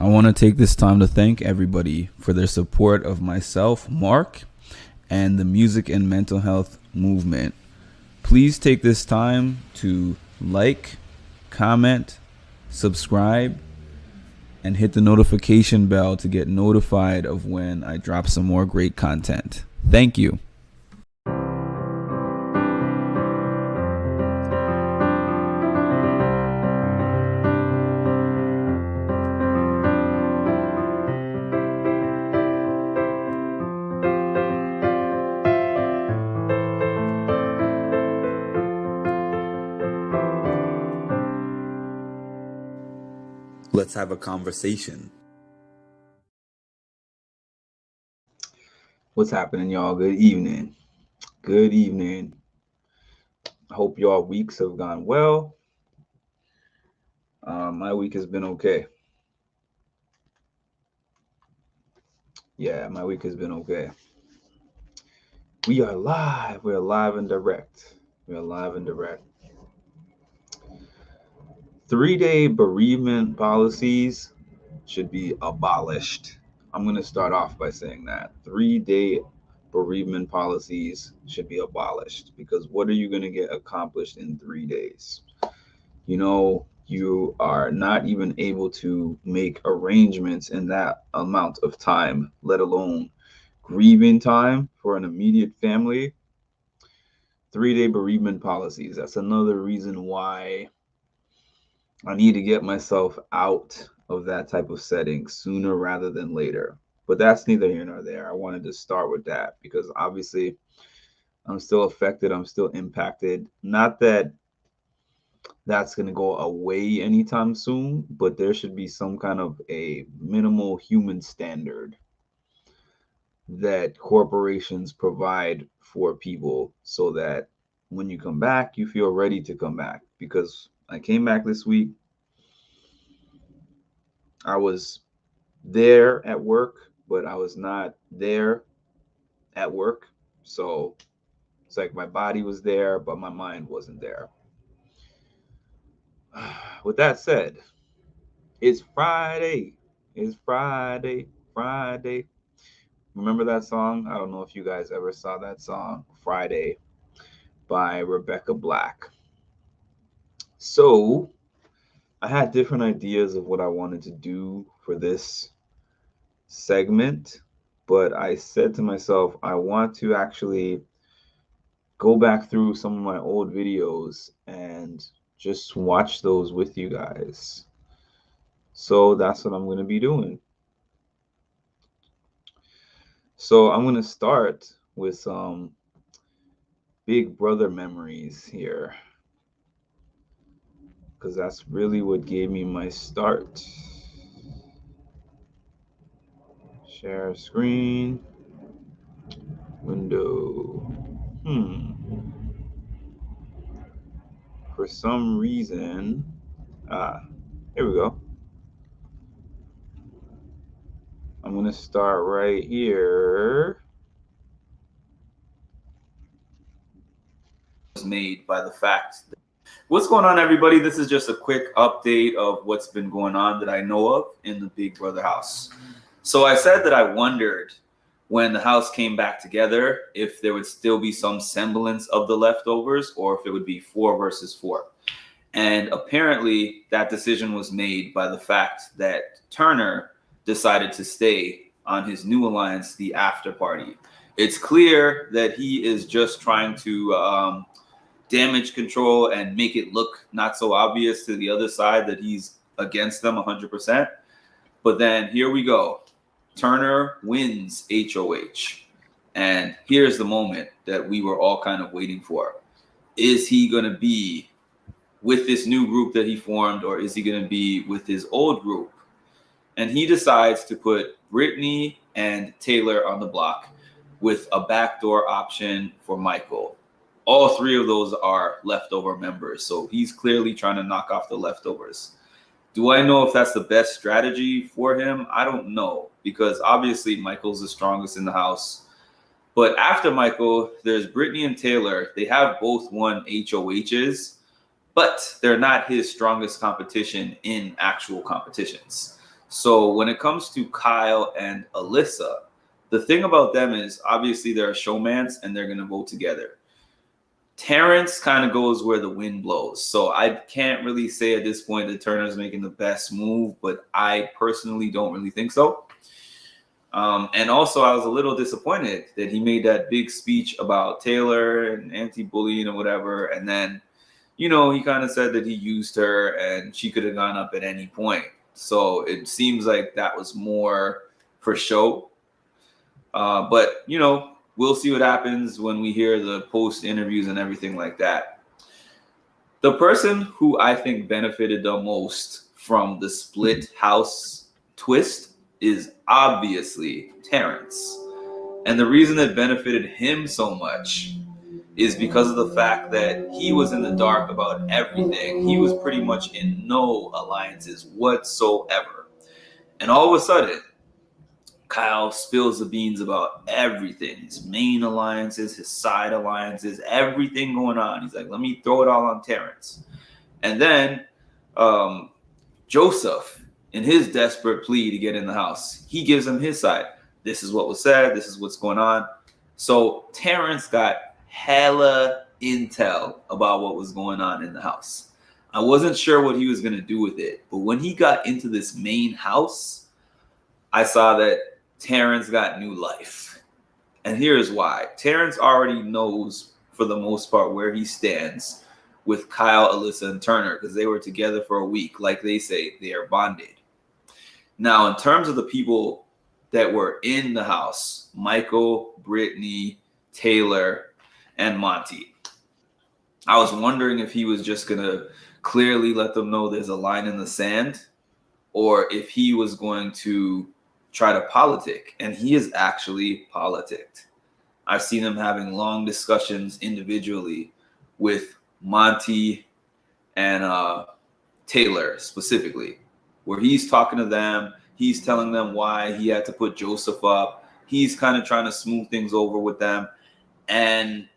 I want to take this time to thank everybody for their support of myself, Mark, and the music and mental health movement. Please take this time to like, comment, subscribe, and hit the notification bell to get notified of when I drop some more great content. Thank you. Let's have a conversation. What's happening, y'all? Good evening. Good evening. I hope y'all weeks have gone well. My week has been okay. Yeah, my week has been okay. We are live. We're live and direct. We're live and direct. 3-day bereavement policies should be abolished. I'm going to start off by saying that 3-day bereavement policies should be abolished, because what are you going to get accomplished in 3 days? You know, you are not even able to make arrangements in that amount of time, let alone grieving time for an immediate family. 3-day bereavement policies. That's another reason why I need to get myself out of that type of setting sooner rather than later. But that's neither here nor there. I wanted to start with that because obviously I'm still affected. I'm still impacted. Not that that's going to go away anytime soon, but there should be some kind of a minimal human standard that corporations provide for people so that when you come back, you feel ready to come back. Because I came back this week. I was there at work, but I was not there at work. So it's like my body was there, but my mind wasn't there. With that said, it's Friday. It's Friday. Friday. Remember that song? I don't know if you guys ever saw that song, Friday, by Rebecca Black. So I had different ideas of what I wanted to do for this segment, but I said to myself, I want to actually go back through some of my old videos and just watch those with you guys. So that's what I'm going to be doing. So I'm going to start with some Big Brother memories here, because that's really what gave me my start. Share screen, window. For some reason, here we go. I'm going to start right here. Was made by the fact that, what's going on, everybody? This is just a quick update of what's been going on that I know of in the Big Brother house. So I said that I wondered when the house came back together if there would still be some semblance of the leftovers or if it would be 4 versus 4. And apparently that decision was made by the fact that Turner decided to stay on his new alliance, the After Party. It's clear that he is just trying to damage control and make it look not so obvious to the other side that he's against them 100%. But then here we go. Turner wins HOH. And here's the moment that we were all kind of waiting for. Is he going to be with this new group that he formed, or is he going to be with his old group? And he decides to put Brittany and Taylor on the block with a backdoor option for Michael. All 3 of those are leftover members. So he's clearly trying to knock off the leftovers. Do I know if that's the best strategy for him? I don't know, because obviously Michael's the strongest in the house. But after Michael, there's Brittany and Taylor. They have both won HOHs, but they're not his strongest competition in actual competitions. So when it comes to Kyle and Alyssa, the thing about them is obviously they're a showmance and they're going to go together. Terrence kind of goes where the wind blows. So I can't really say at this point that Turner's making the best move, but I personally don't really think so. And also, I was a little disappointed that he made that big speech about Taylor and anti-bullying or whatever. And then, he kind of said that he used her and she could have gone up at any point. So it seems like that was more for show. But, we'll see what happens when we hear the post interviews and everything like that. The person who I think benefited the most from the split house twist is obviously Terrence. And the reason it benefited him so much is because of the fact that he was in the dark about everything. He was pretty much in no alliances whatsoever. And all of a sudden, Kyle spills the beans about everything, his main alliances, his side alliances, everything going on. He's like, let me throw it all on Terrence. And then Joseph, in his desperate plea to get in the house, he gives him his side. This is what was said. This is what's going on. So Terrence got hella intel about what was going on in the house. I wasn't sure what he was going to do with it. But when he got into this main house, I saw that Terrence got new life. And here's why. Terrence already knows, for the most part, where he stands with Kyle, Alyssa, and Turner, because they were together for a week. Like they say, they are bonded. Now, in terms of the people that were in the house, Michael, Brittany, Taylor, and Monty, I was wondering if he was just going to clearly let them know there's a line in the sand, or if he was going to try to politic. And he is actually politicked. I've seen him having long discussions individually with Monty and Taylor specifically, where he's talking to them. He's telling them why he had to put Joseph up. He's kind of trying to smooth things over with them. And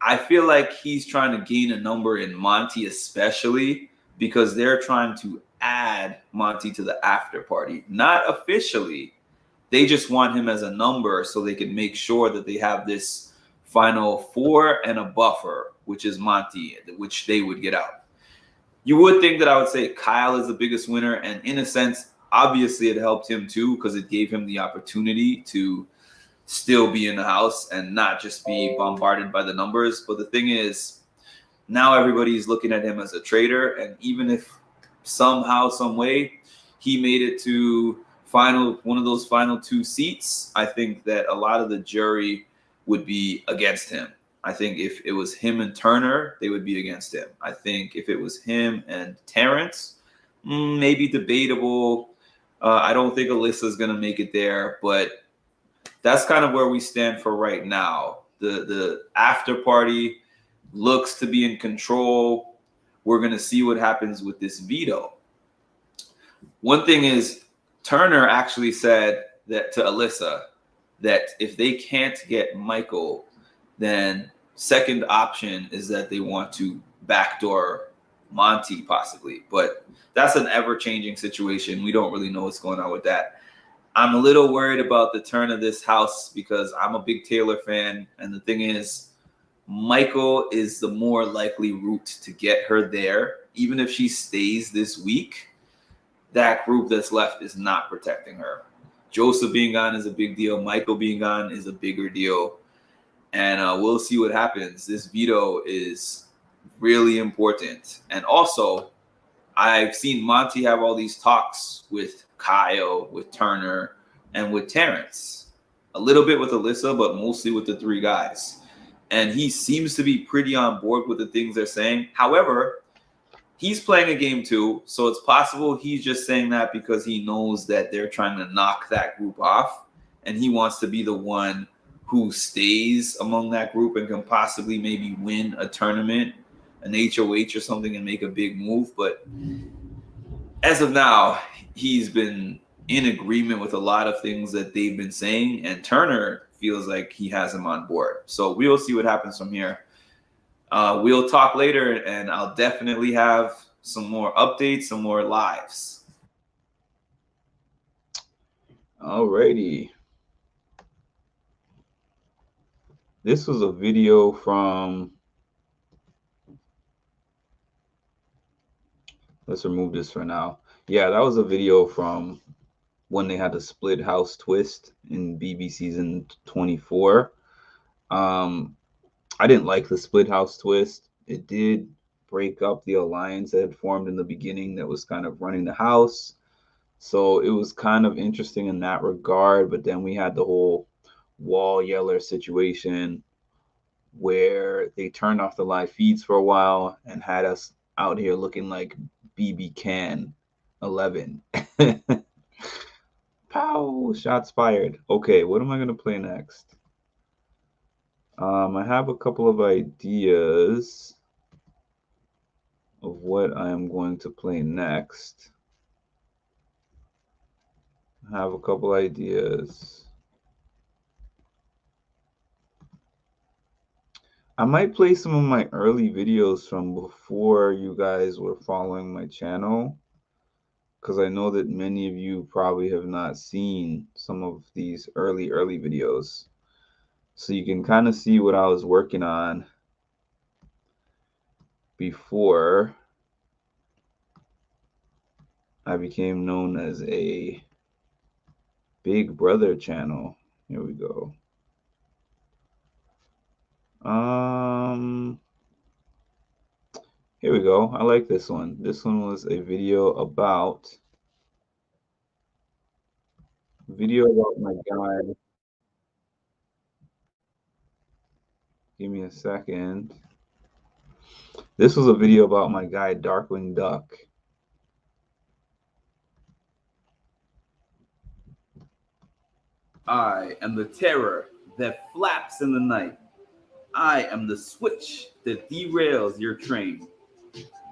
I feel like he's trying to gain a number in Monty, especially because they're trying to add Monty to the after party. Not officially. They just want him as a number so they can make sure that they have this final four and a buffer, which is Monty, which they would get out. You would think that I would say Kyle is the biggest winner. And in a sense, obviously it helped him too, because it gave him the opportunity to still be in the house and not just be bombarded by the numbers. But the thing is, now everybody's looking at him as a traitor. And even if somehow, some way, he made it to one of those final two seats, I think that a lot of the jury would be against him. I think if it was him and Turner, they would be against him. I think if it was him and Terrence, maybe debatable. I don't think Alyssa's going to make it there, but that's kind of where we stand for right now. The after party looks to be in control. We're going to see what happens with this veto. One thing is, Turner actually said that to Alyssa that if they can't get Michael, then second option is that they want to backdoor Monty possibly. But that's an ever-changing situation. We don't really know what's going on with that. I'm a little worried about the turn of this house because I'm a big Taylor fan. And the thing is, Michael is the more likely route to get her there. Even if she stays this week, that group that's left is not protecting her. Joseph being gone is a big deal. Michael being gone is a bigger deal. And we'll see what happens. This veto is really important. And also, I've seen Monty have all these talks with Kyle, with Turner, and with Terrence. A little bit with Alyssa, but mostly with the three guys. And he seems to be pretty on board with the things they're saying. However, he's playing a game too, so it's possible he's just saying that because he knows that they're trying to knock that group off, and he wants to be the one who stays among that group and can possibly maybe win a tournament, an HOH or something, and make a big move. But as of now, he's been in agreement with a lot of things that they've been saying, and Turner feels like he has him on board. So we'll see what happens from here. We'll talk later, and I'll definitely have some more updates, some more lives. Alrighty. This was a video from, let's remove this for now. Yeah, that was a video from when they had the split house twist in BB season 24. Um, I didn't like the split house twist. It did break up the alliance that had formed in the beginning that was kind of running the house. So it was kind of interesting in that regard. But then we had the whole wall yeller situation where they turned off the live feeds for a while and had us out here looking like BB Can 11. Pow! Shots fired. Okay, what am I gonna play next? I have a couple of ideas of what I am going to play next. I have a couple ideas. I might play some of my early videos from before you guys were following my channel, because I know that many of you probably have not seen some of these early videos. So you can kind of see what I was working on before I became known as a Big Brother channel. Here we go. Um, Here we go. I like this one. This one was a video about my guy. Give me a second. This was a video about my guy Darkwing Duck. I am the terror that flaps in the night. I am the switch that derails your train.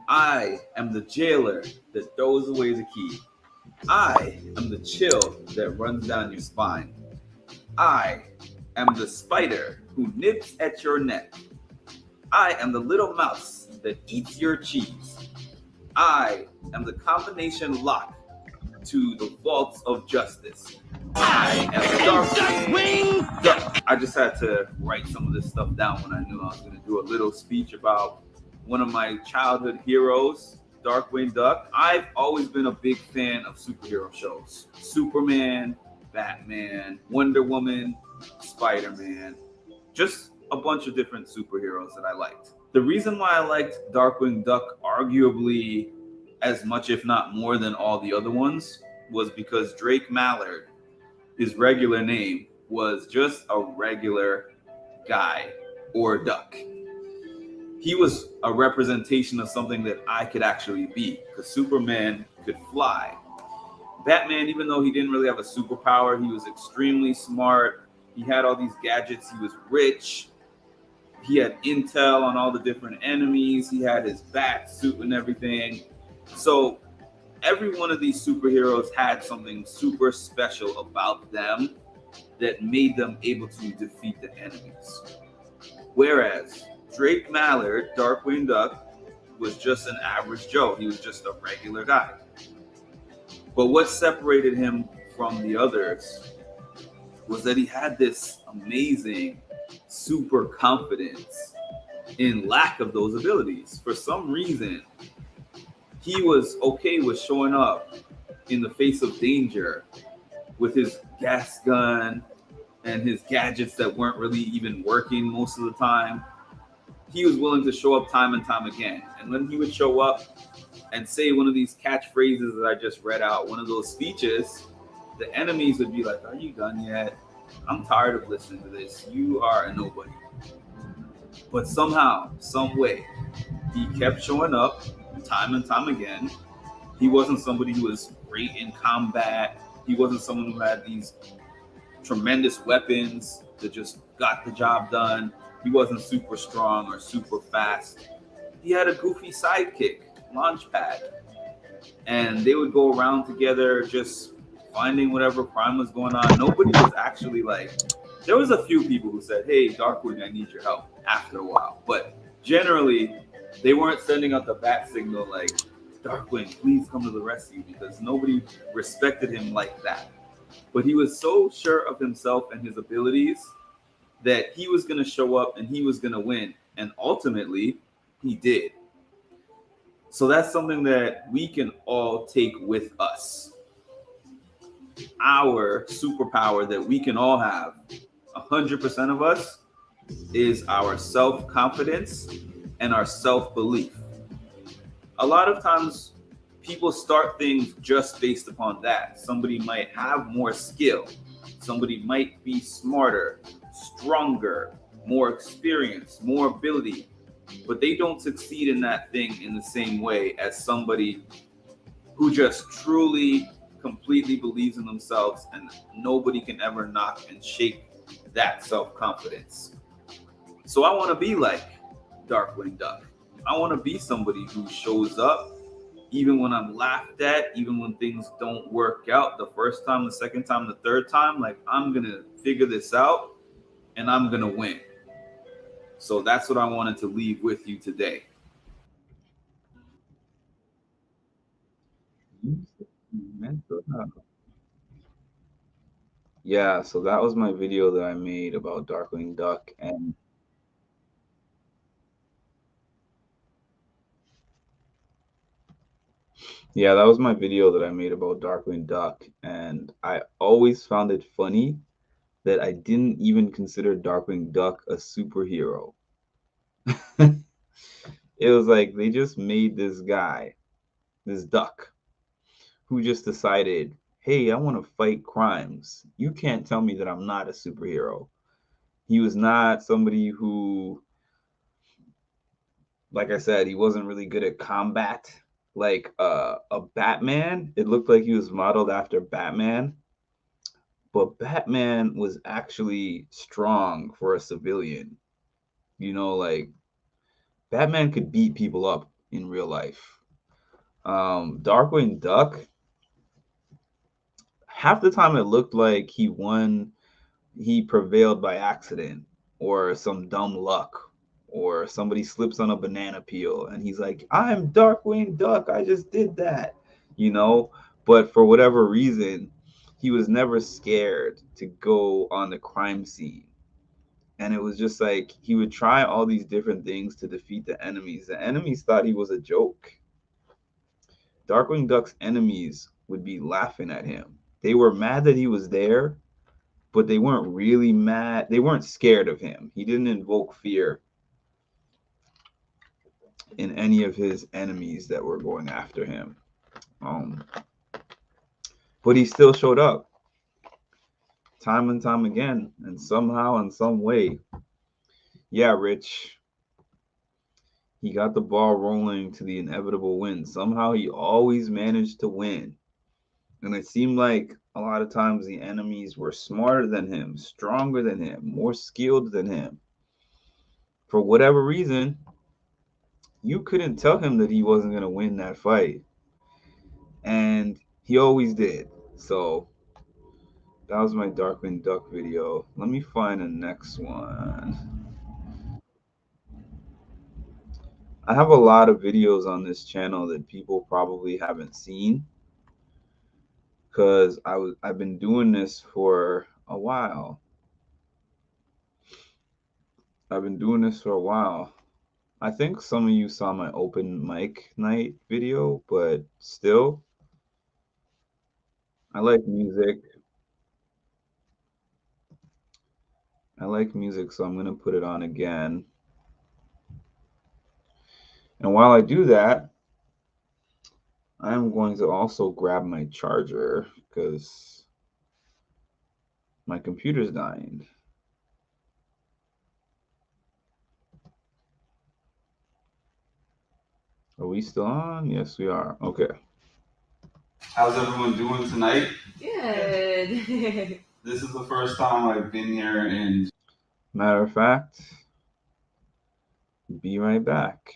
I am the jailer that throws away the key. I am the chill that runs down your spine. I am the spider who nips at your neck. I am the little mouse that eats your cheese. I am the combination lock to the vaults of justice. I am the Darkwing Duck. I just had to write some of this stuff down when I knew I was going to do a little speech about one of my childhood heroes, Darkwing Duck. I've always been a big fan of superhero shows. Superman, Batman, Wonder Woman, Spider-Man, just a bunch of different superheroes that I liked. The reason why I liked Darkwing Duck arguably as much, if not more than all the other ones, was because Drake Mallard, his regular name, was just a regular guy or duck. He was a representation of something that I could actually be, because Superman could fly. Batman, even though he didn't really have a superpower, he was extremely smart. He had all these gadgets. He was rich. He had intel on all the different enemies. He had his bat suit and everything. So every one of these superheroes had something super special about them that made them able to defeat the enemies. Whereas Drake Mallard, Darkwing Duck, was just an average Joe. He was just a regular guy. But what separated him from the others was that he had this amazing super confidence in lack of those abilities. For some reason, he was okay with showing up in the face of danger with his gas gun and his gadgets that weren't really even working most of the time. He was willing to show up time and time again. And when he would show up and say one of these catchphrases that I just read out, one of those speeches, the enemies would be like, "Are you done yet? I'm tired of listening to this. You are a nobody." But somehow, some way, he kept showing up time and time again. He wasn't somebody who was great in combat. He wasn't someone who had these tremendous weapons that just got the job done. He wasn't super strong or super fast. He had a goofy sidekick, Launchpad. And they would go around together just finding whatever crime was going on. Nobody was actually like, there was a few people who said, "Hey, Darkwing, I need your help," after a while. But generally, they weren't sending out the bat signal like, "Darkwing, please come to the rescue," because nobody respected him like that. but he was so sure of himself and his abilities that he was going to show up and he was going to win. And ultimately, he did. So that's something that we can all take with us. Our superpower that we can all have, 100% of us, is our self-confidence and our self-belief. A lot of times people start things just based upon that. Somebody might have more skill. Somebody might be smarter, stronger, more experience, more ability, but they don't succeed in that thing in the same way as somebody who just truly, completely believes in themselves, and nobody can ever knock and shake that self-confidence. So I want to be like Darkwing Duck. I want to be somebody who shows up even when I'm laughed at, even when things don't work out the first time, the second time, the third time. Like, I'm going to figure this out and I'm going to win. So that's what I wanted to leave with you today. Yeah, so that was my video that I made about Darkwing Duck. And yeah, that was my video that I made about Darkwing Duck. And I always found it funny that I didn't even consider Darkwing Duck a superhero. It was like they just made this guy, this duck, who just decided, hey, I want to fight crimes. You can't tell me that I'm not a superhero. He was not somebody who, like I said, he wasn't really good at combat. Like a Batman, it looked like he was modeled after Batman, but Batman was actually strong for a civilian. You know, like Batman could beat people up in real life. Darkwing Duck, half the time it looked like he prevailed by accident or some dumb luck, or somebody slips on a banana peel and he's like, I'm Darkwing Duck, I just did that, you know? But for whatever reason, he was never scared to go on the crime scene. And it was just like he would try all these different things to defeat the enemies. The enemies thought he was a joke. Darkwing Duck's enemies would be laughing at him. They were mad that he was there, but they weren't really mad. They weren't scared of him. He didn't invoke fear in any of his enemies that were going after him. But he still showed up time and time again, and somehow, in some way, yeah, Rich, he got the ball rolling to the inevitable win. Somehow he always managed to win. And it seemed like a lot of times the enemies were smarter than him, stronger than him, more skilled than him. For whatever reason, you couldn't tell him that he wasn't going to win that fight. And he always did. So that was my Darkwing Duck video. Let me find the next one. I have a lot of videos on this channel that people probably haven't seen, because I've been doing this for a while. I think some of you saw my open mic night video, but still, I like music. So I'm going to put it on again. And while I do that, I'm going to also grab my charger because my computer's dying. Are we still on? Yes, we are. Okay. How's everyone doing tonight? Good. This is the first time I've been here in... Matter of fact, be right back.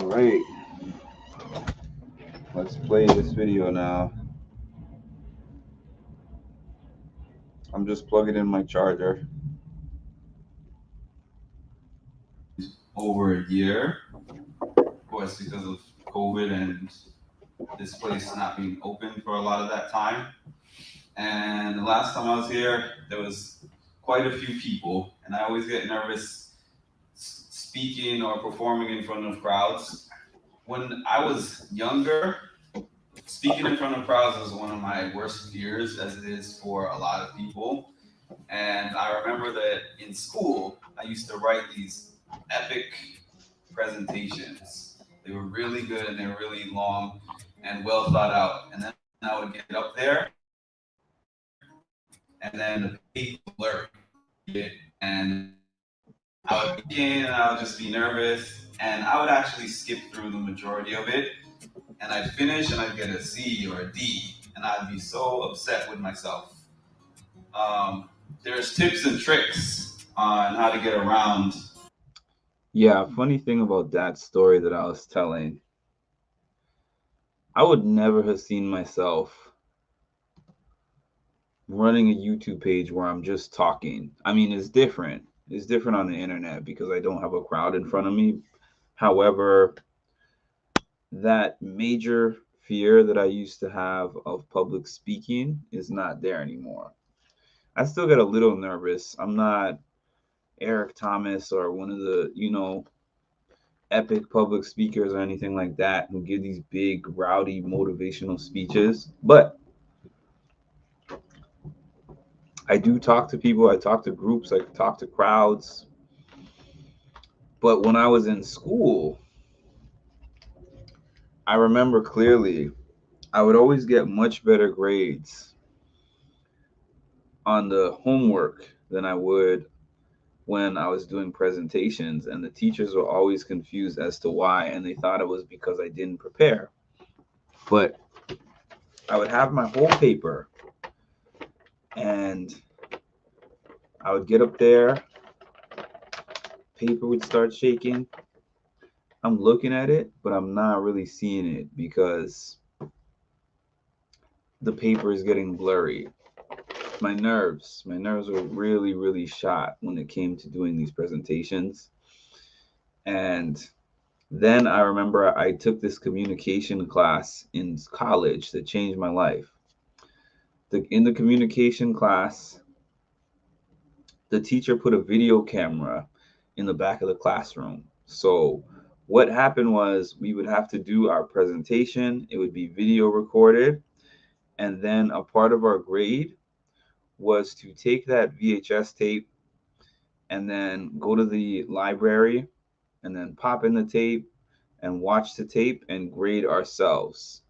All right, let's play this video now. I'm just plugging in my charger. Over a year, of course, because of COVID and this place not being open for a lot of that time. And the last time I was here, there was quite a few people, and I always get nervous speaking or performing in front of crowds. When I was younger, speaking in front of crowds was one of my worst fears, as it is for a lot of people. And I remember that in school, I used to write these epic presentations. They were really good and they were really long and well thought out. And then I would get up there, and then the page would blur, and I would begin and I would just be nervous, and I would actually skip through the majority of it, and I'd finish and I'd get a C or a D, and I'd be so upset with myself. There's tips and tricks on how to get around. Yeah, funny thing about that story that I was telling, I would never have seen myself running a YouTube page where I'm just talking. I mean, it's different. It's different on the internet because I don't have a crowd in front of me. However, that major fear that I used to have of public speaking is not there anymore. I still get a little nervous. I'm not Eric Thomas or one of the, epic public speakers or anything like that who give these big, rowdy, motivational speeches. But I do talk to people. I talk to groups. I talk to crowds. But when I was in school, I remember clearly I would always get much better grades on the homework than I would when I was doing presentations, and the teachers were always confused as to why, and they thought it was because I didn't prepare. But I would have my whole paper, and I would get up there, paper would start shaking. I'm looking at it, but I'm not really seeing it because the paper is getting blurry. My nerves were really, really shot when it came to doing these presentations. And then I remember I took this communication class in college that changed my life. In the communication class, the teacher put a video camera in the back of the classroom. So what happened was we would have to do our presentation. It would be video recorded. And then a part of our grade was to take that VHS tape and then go to the library and then pop in the tape and watch the tape and grade ourselves.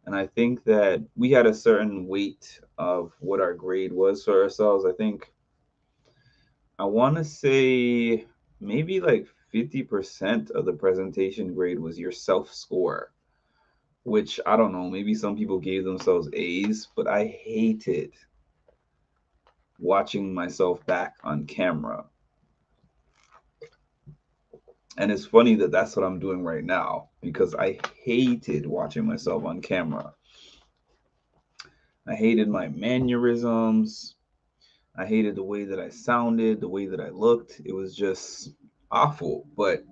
And I think that we had a certain weight of what our grade was for ourselves. I want to say maybe like 50% of the presentation grade was your self score, which I don't know, maybe some people gave themselves A's, but I hated watching myself back on camera. And it's funny that that's what I'm doing right now because I hated watching myself on camera. I hated my mannerisms. I hated the way that I sounded, the way that I looked. It was just awful. But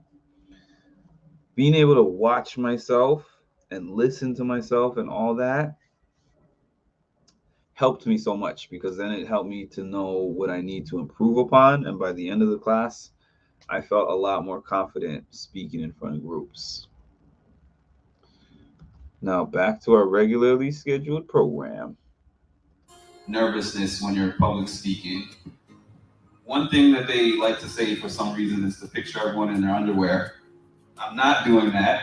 being able to watch myself and listen to myself and all that helped me so much because then it helped me to know what I need to improve upon. And by the end of the class, I felt a lot more confident speaking in front of groups. Now back to our regularly scheduled program. Nervousness when you're public speaking. One thing that they like to say for some reason is to picture everyone in their underwear. I'm not doing that.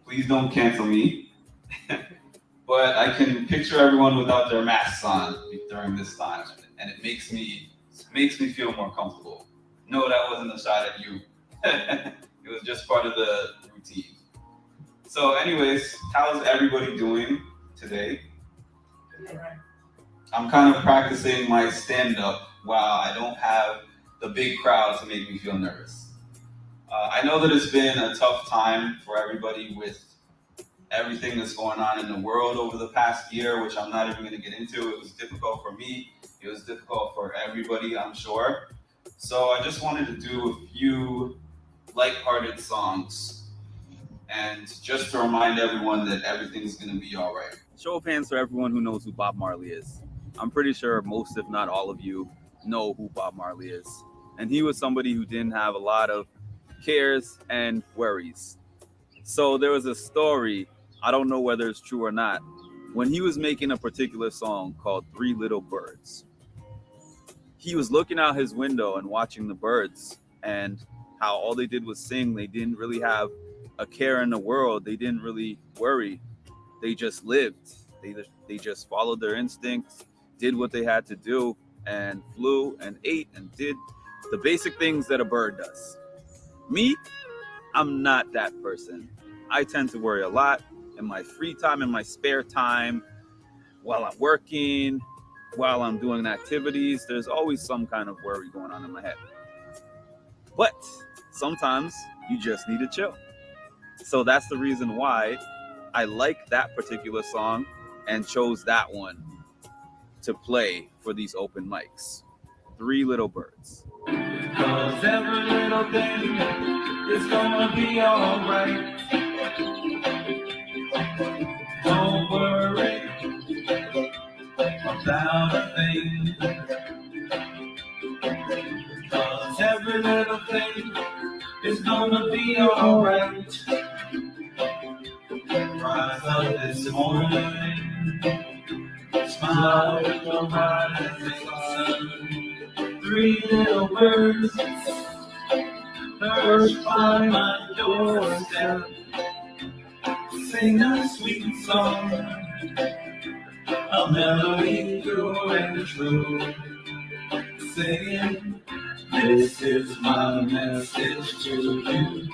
Please don't cancel me. But I can picture everyone without their masks on during this time, and it makes me feel more comfortable. No, that wasn't a shot at you. It was just part of the routine. So, anyways, how's everybody doing today? I'm kind of practicing my stand-up while I don't have the big crowd to make me feel nervous. I know that it's been a tough time for everybody with everything that's going on in the world over the past year, which I'm not even going to get into. It was difficult for me. It was difficult for everybody, I'm sure. So I just wanted to do a few lighthearted songs and just to remind everyone that everything's going to be all right. Show of hands for everyone who knows who Bob Marley is. I'm pretty sure most, if not all of you, know who Bob Marley is. And he was somebody who didn't have a lot of cares and worries. So there was a story, I don't know whether it's true or not, when he was making a particular song called Three Little Birds. He was looking out his window and watching the birds and how all they did was sing. They didn't really have a care in the world. They didn't really worry. They just lived. They just followed their instincts, did what they had to do, and flew and ate and did the basic things that a bird does. Me, I'm not that person. I tend to worry a lot in my free time, in my spare time, while I'm working, while I'm doing activities. There's always some kind of worry going on in my head. But sometimes you just need to chill. So that's the reason why I like that particular song and chose that one to play for these open mics. Three Little Birds. 'Cause every little thing is gonna be alright. Don't worry about a thing. 'Cause every little thing is gonna be alright. Rise up this morning, smile with the rising sun. Three little birds perched by my doorstep, sing a sweet song, a melody through and through, singing, this is my message to you.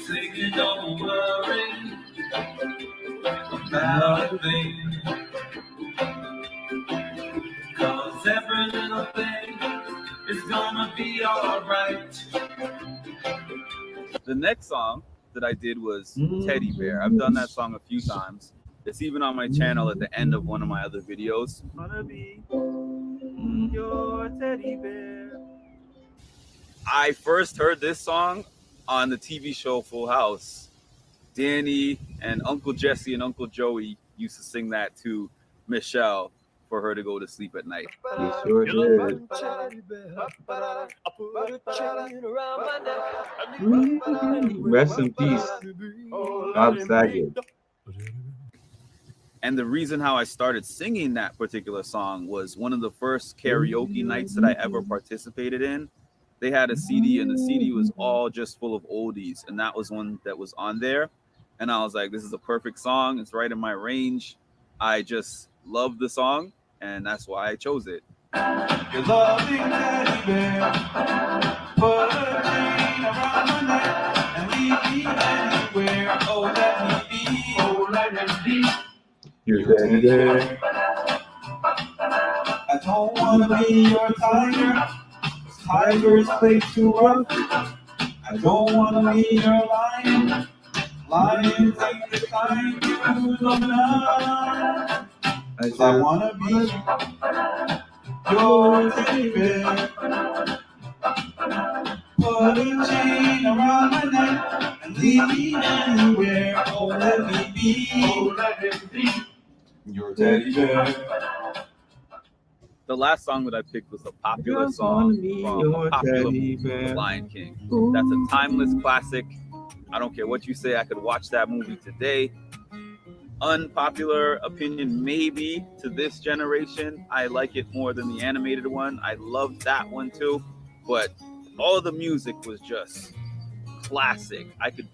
Singing, don't worry about a thing, 'cause every little thing is gonna be alright. The next song that I did was Teddy Bear. I've done that song a few times. It's even on my channel at the end of one of my other videos. Wanna be your teddy bear. I first heard this song on the TV show Full House. Danny and Uncle Jesse and Uncle Joey used to sing that to Michelle for her to go to sleep at night. He sure did. Rest in peace, Bob Saget. And the reason how I started singing that particular song was one of the first karaoke nights that I ever participated in. They had a CD, and the CD was all just full of oldies, and that was one that was on there. And I was like, this is a perfect song. It's right in my range. I just love the song, and that's why I chose it. Your loving teddy bear, put a chain around my neck and leave me anywhere. Oh, let me be, oh, let me be. Your teddy bear. I don't want to be your tiger. Tigers play too rough. I don't want to be your lion. Lions ain't the kind you love enough. I want to be your teddy bear. Put a chain around my neck and leave me anywhere. Oh, let me be. Oh, let me be your teddy bear. The last song that I picked was a popular song from a popular movie, The Lion King. That's a timeless classic. I don't care what you say, I could watch that movie today. Unpopular opinion, maybe to this generation, I like it more than the animated one. I loved that one too, but all the music was just classic. I could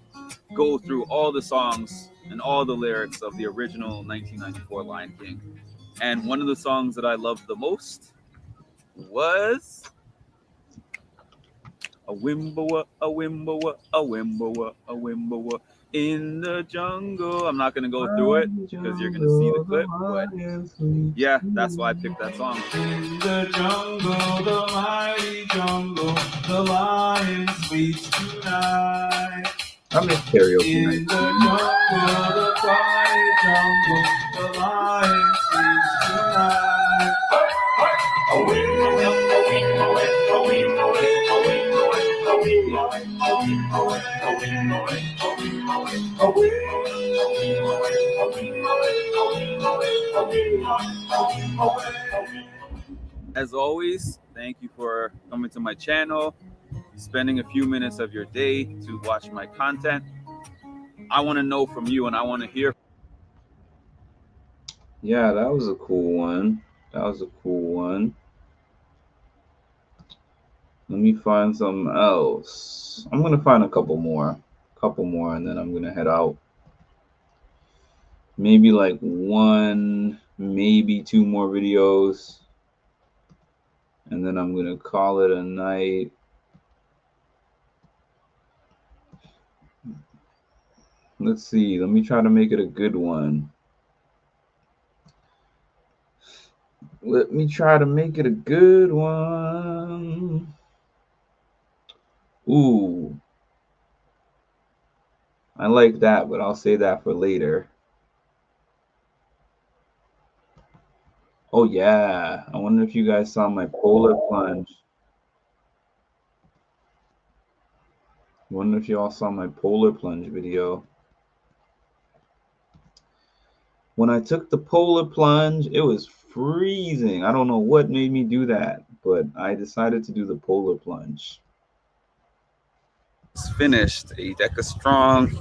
go through all the songs and all the lyrics of the original 1994 Lion King. And one of the songs that I loved the most was A wimboa, a wimboa, a wimboa, a wimboa in the jungle. I'm not gonna go through it because you're gonna see the clip, but yeah, that's why I picked that song. In the jungle, the mighty jungle, the lion sleeps tonight. I miss karaoke In night. the jungle, the quiet jungle, the lion sleeps tonight. As always, thank you for coming to my channel, spending a few minutes of your day to watch my content. I want to know from you, and I want to hear. Yeah, that was a cool one. That was a cool one. Let me find something else. I'm gonna find a couple more, and then I'm gonna head out. Maybe like one, maybe two more videos, and then I'm gonna call it a night. Let's see. Let me try to make it a good one. Let me try to make it a good one. Ooh. I like that, but I'll say that for later. Oh yeah. I wonder if you guys saw my polar plunge. I wonder if you all saw my polar plunge video. When I took the polar plunge, it was freezing. I don't know what made me do that, but I decided to do the polar plunge. Finished a Deca Strong,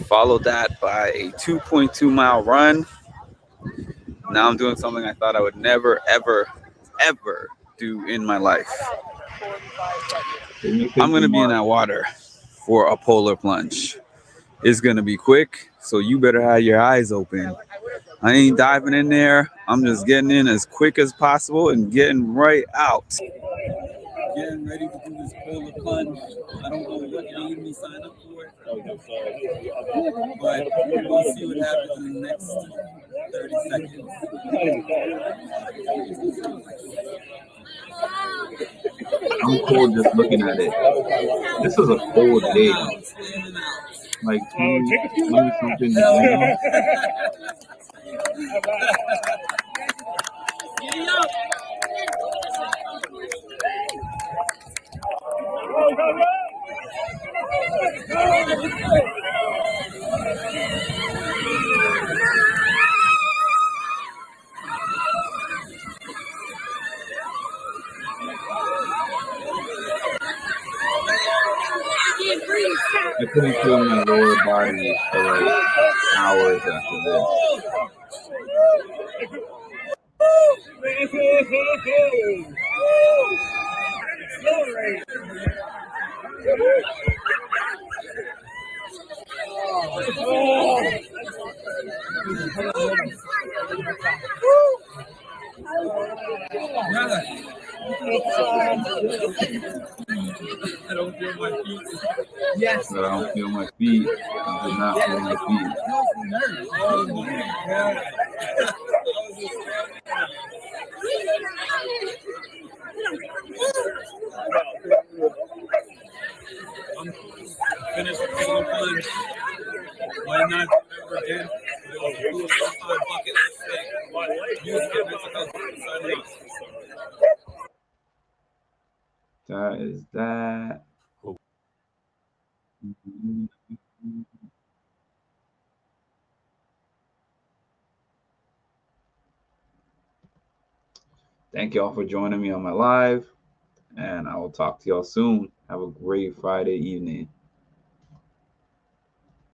followed that by a 2.2 mile run. Now I'm doing something I thought I would never, ever, ever do in my life. I'm gonna be in that water for a polar plunge. It's gonna be quick, so you better have your eyes open. I ain't diving in there. I'm just getting in as quick as possible and getting right out. Getting ready to do this polar plunge. I don't know what made me sign up for it, but we'll see what happens in the next 30 seconds. I'm cold just looking at it. This is a cold day. Like 20 something degrees. I couldn't feel my lower body for like hours after this. I don't feel my feet. Yes. But I don't feel my feet. I did not feel my feet. I'm finished with the plunge. Why not ever again? It was a cool full-time bucket list thing. Music and mental health. Signing off. That is that. Thank y'all for joining me on my live, and I will talk to y'all soon. Have a great Friday evening.